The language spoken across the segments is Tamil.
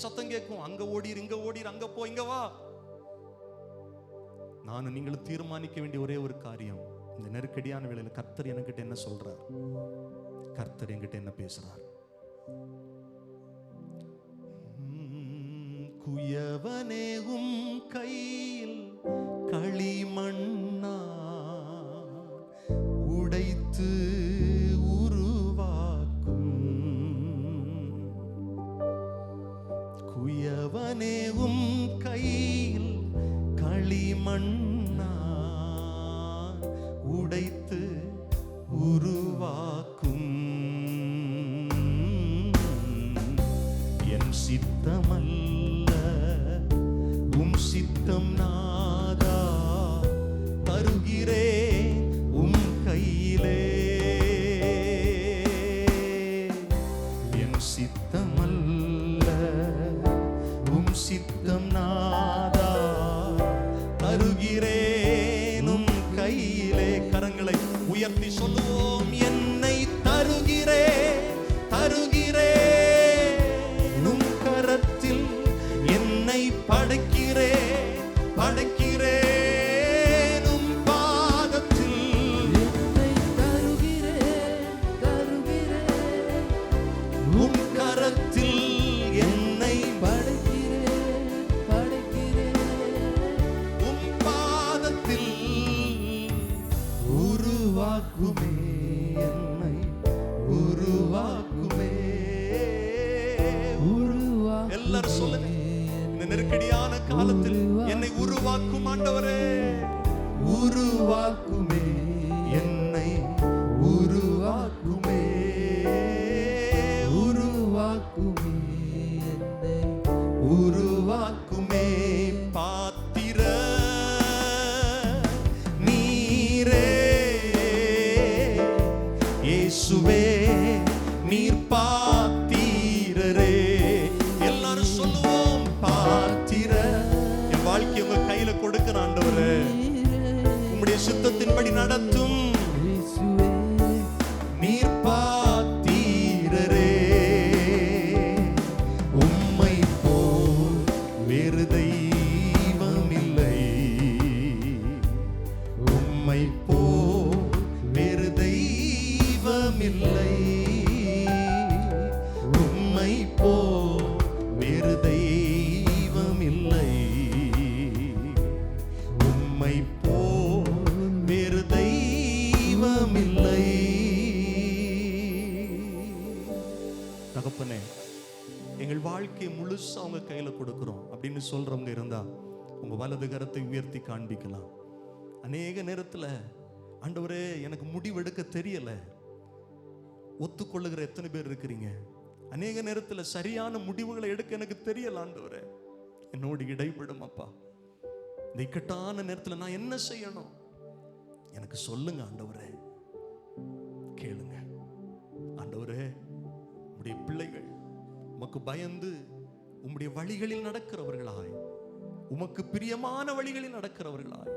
சத்தம் கேட்கும், அங்க ஓடிரு, இங்க ஓடிரு, அங்க போ, இங்க வா. நானும் நீங்களும் தீர்மானிக்க வேண்டிய ஒரே ஒரு காரியம், இந்த நெருக்கடியான வேளையில கர்த்தர் என்கிட்ட என்ன சொல்றார், கர்த்தர் என்கிட்ட என்ன பேசுறார். குயவனேவும் கையில் களிமண்ணா உடைத்து உருவாக்கும், குயவனேவும் கையில் களிமண்ணா உடைத்து உருவாக்கும். என் சித்தமல்ல உம் சித்தம் நாதா, தருகிறேன் உம் கையிலே. என் சித்தமல்ல உம் சித்தம் நாதா, தருகிறேன் உம் கையிலே. கரங்களை உயர்த்தி சொல்லுவோம், என்னை தருகிறேன், தருகிறேன் உம் கரத்தில், என்னை படைக்கிறேன், படைக்கிறேன் உம் பாதத்தில். என்னை தருகிறேன், தருகிறேன் உம் கரத்தில், என்னை படைக்கிறேன், படைக்கிறேன் உம் பாதத்தில். உருவாக்குமே என்னை, உருவாக்குமே. எல்லாரும் சொல்லுங்க, இந்த நெருக்கடியான காலத்தில் என்னை உருவாக்கும் ஆண்டவரே. உருவாக்குமே என்னை, உருவாக்குமே, உருவாக்குமே என்னை, உருவாக்குமே. பாத்திர நீரே இயேசுவே, நீர் பாத்திரரே. எல்லாரும் சொல்லுவோம், பாத்திர. என் வாழ்க்கை உங்க கையில கொடுக்கிற ஆண்டவரே, உம்முடைய சித்தத்தின்படி நடத்தும். இயேசுவே நீர் பாத்திரரே, உம்மை போல் வேறு தெய்வம் இல்லை, உம்மை போல் வேறு தெய்வம் இல்லை, உம்மை போல் வேறு தெய்வம் இல்லை, உம்மை போல் வேறு தெய்வம் இல்லை. தகப்பனே, எங்கள் வாழ்க்கையை முழுசா உங்க கையில கொடுக்கிறோம் அப்படின்னு சொல்றவங்க இருந்தா உங்க வலது கரத்தை உயர்த்தி காண்பிக்கலாம். அநேக நேரத்துல ஆண்டவரே எனக்கு முடிவெடுக்க தெரியல, ஒத்துக்கொள்ளுகிற எத்தனை பேர் இருக்கிறீங்க? அநேக நேரத்துல சரியான முடிவுகளை எடுக்க எனக்கு தெரியல ஆண்டவரே, என்னோடு இடைப்படும் அப்பா. இந்த இக்கட்டான நேரத்துல நான் என்ன செய்யணும் எனக்கு சொல்லுங்க ஆண்டவரே. கேளுங்க ஆண்டவரே, உம்முடைய பிள்ளைகள் உமக்கு பயந்து உம்முடைய வழிகளில் நடக்கிறவர்களாய், உமக்கு பிரியமான வழிகளில் நடக்கிறவர்களாய்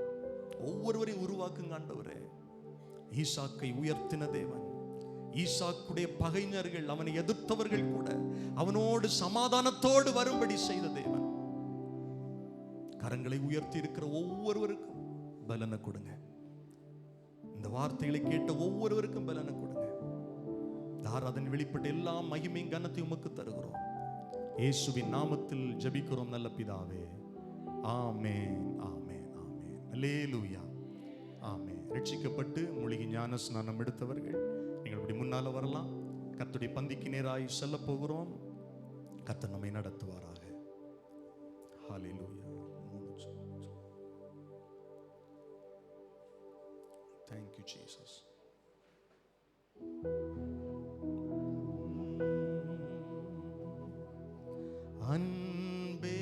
ஒவ்வொருவரையும் உருவாக்குங்க ஆண்டவரே. ஈசாக்கை உயர்த்தின தேவன், ஈசாக்குடைய பகைஞர்கள், அவனை எதிர்த்தவர்கள் கூட அவனோடு சமாதானத்தோடு வரும்படி செய்த தேவன். கரங்களை உயர்த்தி இருக்கிற ஒவ்வொருவருக்கும் பலனை கொடுங்க. இந்த வார்த்தைகளை கேட்ட ஒவ்வொருவருக்கும் பலனை கொடுங்க. ஆராதனை வெளிப்பட்ட எல்லா மகிமையும் கனத்தையும் உமக்கு தருகிறோம். இயேசுவின் நாமத்தில் ஜெபிக்கிறோம் நல்ல பிதாவே. ஆமென், ஆமென், ஆமென். அல்லேலூயா, ஆமென். ரட்சிக்கப்பட்டு மூலிகை ஞான ஸ்நானம் எடுத்தவர்கள் நீங்கள் இப்படி முன்னால வரலாம். கர்த்தருடைய பந்திக்கு நேராய் செல்ல போகிறோம். கர்த்தர் நம்மை நடத்துவாராக. ஹல்லேலூயா. Thank you Jesus. அன்பே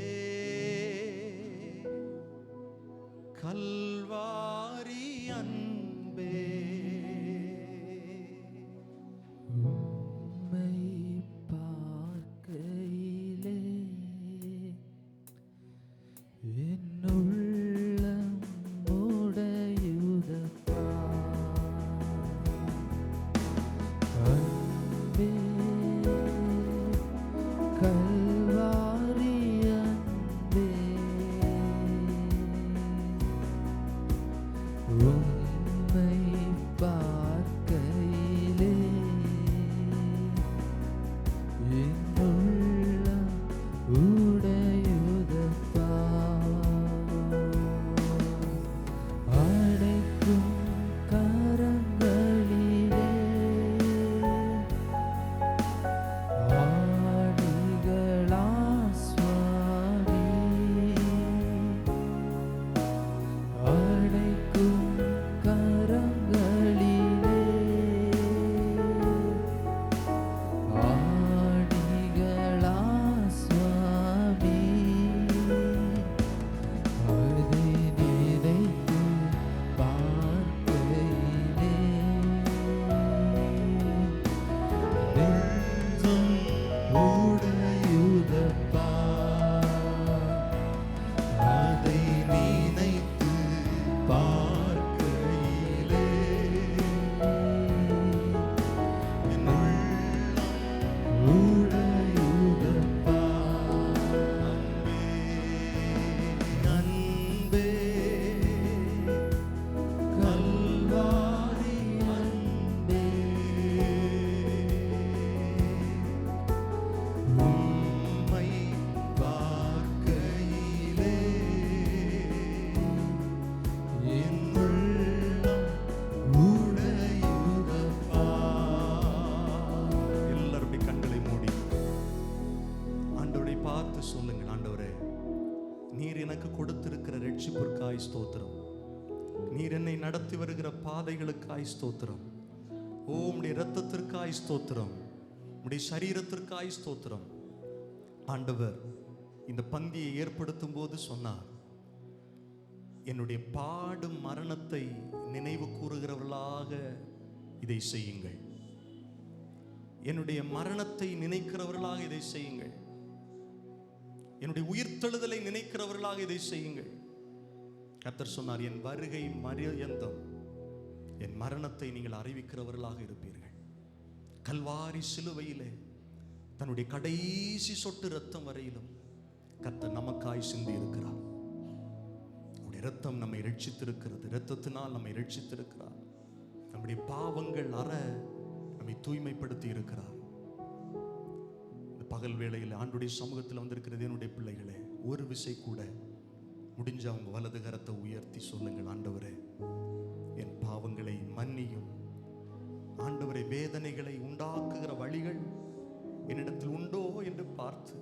கல்வாரி அன்பே, உம்மை பார்க்கையிலே என் உள்ளம் உடையுதப்பா. அன்பே கல்வாரி பார்த்து சொல்லுங்கள், ஆண்டவரே, நீர் எனக்கு கொடுத்திருக்கிற ரட்சிப்பிற்காய் ஸ்தோத்திரம். நீர் என்னை நடத்தி வருகிற பாதைகளுக்காய் ஸ்தோத்திரம். ஓ, உம்முடைய இரத்தத்திற்காய் ஸ்தோத்திரம், உம்முடைய சரீரத்திற்காய் ஸ்தோத்திரம். ஆண்டவர் இந்த பந்தியை ஏற்படுத்தும் போது சொன்னார், என்னுடைய பாடும் மரணத்தை நினைவு கூறுகிறவர்களாக இதை செய்யுங்கள். என்னுடைய மரணத்தை நினைக்கிறவர்களாக இதை செய்யுங்கள். என்னுடைய உயிர்த்தெழுதலை நினைக்கிறவர்களாக இதை செய்யுங்கள். கர்த்தர் சொன்னார், என் வருகை மரியந்தம் என் மரணத்தை நீங்கள் அறிவிக்கிறவர்களாக இருப்பீர்கள். கல்வாரி சிலுவையிலே தன்னுடைய கடைசி சொட்டு இரத்தம் வரையிலும் கர்த்தர் நமக்காய் சிந்தி இருக்கிறார். அவருடைய இரத்தம் நம்மை ரட்சித்திருக்கிறது. இரத்தத்தினால் நம்மை ரட்சித்திருக்கிறார். நம்முடைய பாவங்கள் நம்மை தூய்மைப்படுத்தி இருக்கிறார். இந்த பகல் வேளையில் ஆண்டுடைய சமூகத்தில் வந்திருக்கிறது என்னுடைய பிள்ளைகளே, ஒரு விசை கூட முடிஞ்ச அவங்க வலது கரத்தை உயர்த்தி சொல்லுங்கள், ஆண்டவரே, என் பாவங்களை மன்னியும். ஆண்டவரே, வேதனைகளை உண்டாக்குகிற வழிகள் என்னிடத்தில் உண்டோ என்று பார்த்து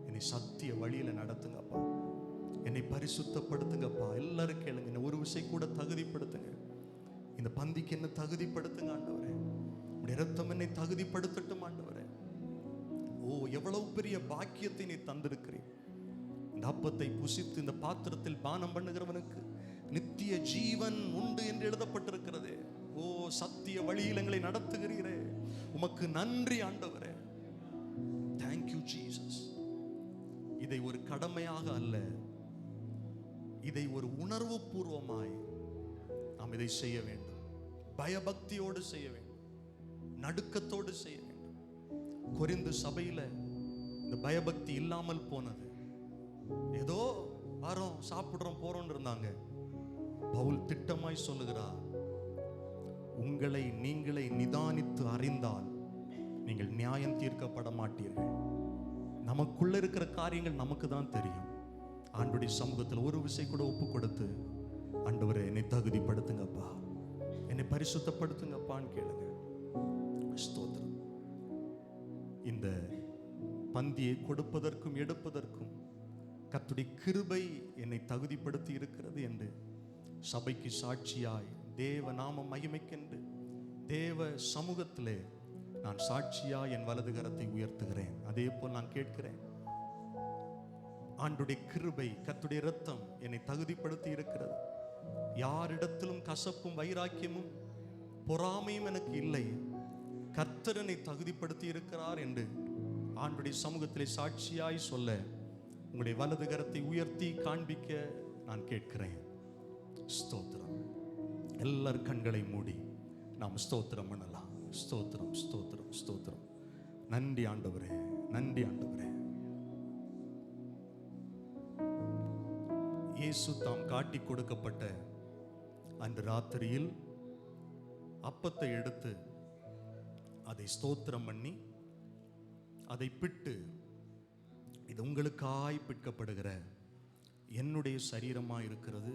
என்னை சத்திய வழியில நடத்துங்கப்பா. என்னை பரிசுத்தப்படுத்துங்கப்பா. எல்லாரும் கேளுங்க, என்னை ஒரு விசை கூட தகுதிப்படுத்துங்க. இந்த பந்திக்கு என்ன தகுதிப்படுத்துங்க ஆண்டவரே. உடைய இரத்தம் என்னை தகுதிப்படுத்தட்டும் ஆண்டவரே. ஓ, எவ்வளவு பெரிய பாக்கியத்தை நீ தந்திருக்கிறீர். இந்த அப்பத்தை புசித்து இந்த பாத்திரத்தில் பானம் பண்ணுகிறவனுக்கு நித்திய ஜீவன் உண்டு என்று எழுதப்பட்டிருக்கிறது. ஓ, சத்திய வழியில் எங்களை நடத்துகிறீரே, உமக்கு நன்றி ஆண்டவரே. Thank you Jesus. இதை ஒரு கடமையாக அல்ல, இதை ஒரு உணர்வு பூர்வமாய் நாம் இதை செய்ய வேண்டும். பயபக்தியோடு செய்ய வேண்டும், நடுக்கத்தோடு செய்ய வேண்டும். கொரிந்து சபையில இந்த பயபக்தி இல்லாமல் போனது. ஏதோ வரோம், சாப்பிடுறோம், போறோம் இருந்தாங்க. பவுல் திட்டமாய் சொல்லுகிறார், உங்களை நீங்களே நிதானித்து அறிந்தால் நீங்கள் நியாயம் தீர்க்கப்பட மாட்டீர்கள். நமக்குள்ள இருக்கிற காரியங்கள் நமக்கு தான் தெரியும். ஆண்டுடைய சமூகத்தில் ஒரு விசை கூட ஒப்பு கொடுத்து, ஆண்டவரே, என்னை தகுதிப்படுத்துங்கப்பா, என்னை பரிசுத்தப்படுத்துங்கப்பான்னு கேளுங்க. ஸ்தோத்திரம். இந்த பந்தியை கொடுப்பதற்கும் எடுப்பதற்கும் கர்த்தருடைய கிருபை என்னை தகுதிப்படுத்தி இருக்கிறது என்று சபைக்கு சாட்சியாய் தேவ நாம மகிமைக்கென்று தேவ சமூகத்திலே நான் சாட்சியாய் என் வலது கரத்தை உயர்த்துகிறேன். அதே போல் நான் கேட்கிறேன், ஆண்டுடைய கிருபை, கர்த்தருடைய இரத்தம் என்னை தகுதிப்படுத்தி இருக்கிறது. யாரிடத்திலும் கசப்பும் வைராக்கியமும் பொறாமையும் எனக்கு இல்லை. கர்த்தர் என்னை தகுதிப்படுத்தி இருக்கிறார் என்று ஆண்டுடைய சமூகத்திலே சாட்சியாய் சொல்ல உங்களுடைய வலது கரத்தை உயர்த்தி காண்பிக்க நான் கேட்கிறேன். ஸ்தோத்திரம். எல்லார் கண்களை மூடி நாம் ஸ்தோத்திரம் பண்ணலாம். ஸ்தோத்திரம், ஸ்தோத்திரம், ஸ்தோத்திரம். நன்றி ஆண்டவரே, நன்றி ஆண்டவரே. இயேசு தாம் காட்டி கொடுக்கப்பட்ட அந்த ராத்திரியில் அப்பத்தை எடுத்து அதை ஸ்தோத்திரம் பண்ணி அதை பிட்டு, இது உங்களுக்காய் பிற்கப்படுகிற என்னுடைய சரீரமாக இருக்கிறது,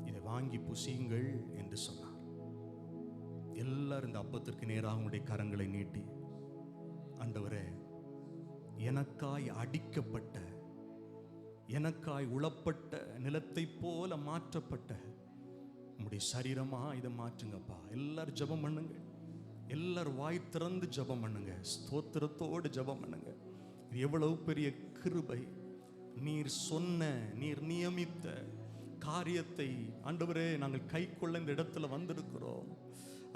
இதை வாங்கி புசியுங்கள் என்று சொன்னார். எல்லாரும் இந்த அப்பத்திற்கு நேராக உங்களுடைய கரங்களை நீட்டி, ஆண்டவரே, எனக்காய் அடிக்கப்பட்ட, எனக்காய் உளப்பட்ட, நிலத்தை போல மாற்றப்பட்ட உங்களுடைய சரீரமா இதை மாற்றுங்கப்பா. எல்லாரும் ஜெபம் பண்ணுங்க. எல்லாரும் வாய் திறந்து ஜெபம் பண்ணுங்க. ஸ்தோத்திரத்தோடு ஜெபம் பண்ணுங்க. இது எவ்வளவு பெரிய கிருபை. நீர் சொன்ன, நீர் நியமித்த காரியத்தை ஆண்டவரே நாங்கள் கை கொள்ள இந்த இடத்துல வந்திருக்கிறோம்.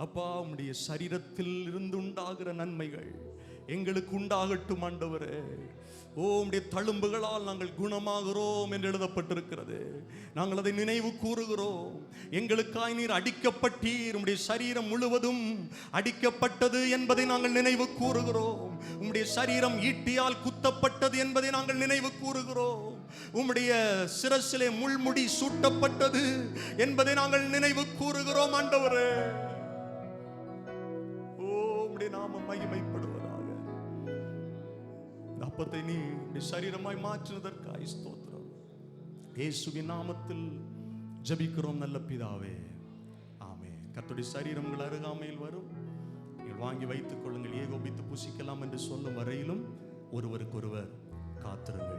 அப்பா, உம்முடைய சரீரத்தில் இருந்து உண்டாகிற நன்மைகள் எங்களுக்கு உண்டாகட்டும் ஆண்டவரே. ஓ, உம்முடைய தழும்புகளால் நாங்கள் குணமாகிறோம் என்று எழுதப்பட்டிருக்கிறது. நாங்கள் அதை நினைவு கூறுகிறோம். எங்களுக்காய் நீர் அடிக்கப்பட்டீர், உம்முடைய சரீரம் முழுவதும் அடிக்கப்பட்டது என்பதை நாங்கள் நினைவு கூறுகிறோம். உம்முடைய சரீரம் ஈட்டியால் குத்தப்பட்டது என்பதை நாங்கள் நினைவு கூறுகிறோம். உம்முடைய சிரசிலே முள்முடி சூட்டப்பட்டது என்பதை நாங்கள் நினைவு கூறுகிறோம் ஆண்டவரே. ஓ, உம்முடைய நாமம் மகிமைப்படுவதாக. அப்பத்தை நீ சரீரமாய் மாற்றினதற்காய் ஸ்தோத்திரம். இயேசுவின் நாமத்தில் ஜெபிக்கிறோம் நல்ல பிதாவே, ஆமென். கர்த்தருடைய சரீரம் உங்கள் அருகாமையில் வரும். நீங்கள் வாங்கி வைத்துக் கொள்ளுங்கள். ஏகோபித்து புசிக்கலாம் என்று சொல்லும் வரையிலும் ஒருவருக்கொருவர் காத்திருங்கள்.